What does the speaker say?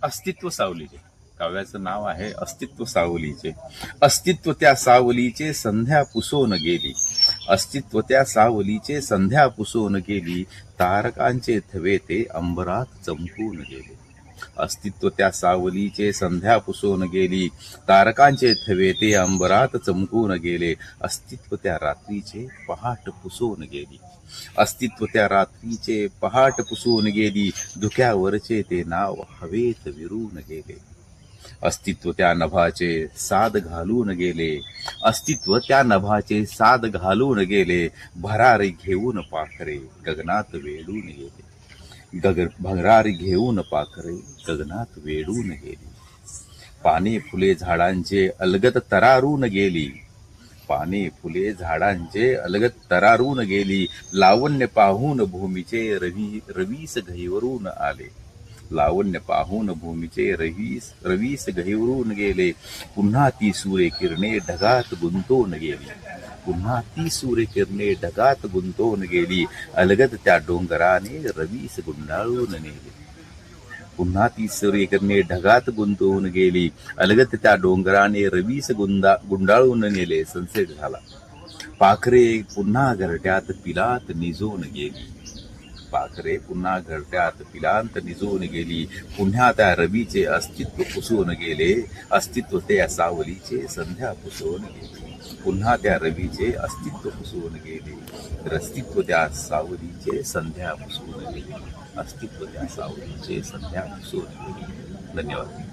अस्तित्व सावलीचे. काव्याचं नाव आहे अस्तित्व सावलीचे. अस्तित्व त्या सावलीचे संध्या पुसोन गेली. अस्तित्व त्या सावलीचे संध्या पुसोन गेली. तारकांचे थवे ते अंबरात चमकून गेले. अस्तित्व त्या सावलीचे संध्या पुसोन गेली. तारकांचे थवे ते अंबरात चमकून गेले. अस्तित्व त्या रात्रीचे पहाट पुसोन गेली. अस्तित्व त्या रात्रीचे पहाट पुसून गेली. धुक्यावरचे ते नाव हवेत विरून गेले. अस्तित्व त्या नभाचे साद घालून गेले. अस्तित्व त्या नभाचे साद घालून गेले. भरारी घेऊन पाखरे गगनात वेडून गेले. भरारी घेऊन पाखरे गगनात वेडून गेली. पाने फुले झाडांचे अलगद तरारून गेली. पाने फुले झाडांचे अलगद तरारून गेली. लावण्य पाहून भूमीचे रवीस गहिवरून आले. लावण्य पाहून भूमीचे रवीस गहिवरून गेले. पुन्हा ती सूर्यकिरणे ढगात गुंतवून गेली. पुन्हा ती सूर्यकिरणे ढगात गुंतवून गेली. अलगद त्या डोंगराने रवीस गुंडाळून नेले. पुन्हा ती सूर्यकिरणे ढगात गुंतवून गेली. अलगद त्या डोंगराने रवीस गुंडाळून नेले. सनसेट झाला. पाखरे पुन्हा घरट्यात पिलात निजून गेली. पाखरे पुन्हा घरट्यात पिलांत निजून गेली. पुन्हा त्या रवीचे अस्तित्व पुसून गेले. अस्तित्व त्या सावलीचे संध्या पुसून गेले. पुन्हा त्या रवीचे अस्तित्व पुसून गेले. तर अस्तित्व त्या सावलीचे संध्या पुसून गेले. अस्तित्व त्या सावलीचे संध्या पुसून गेले. धन्यवाद.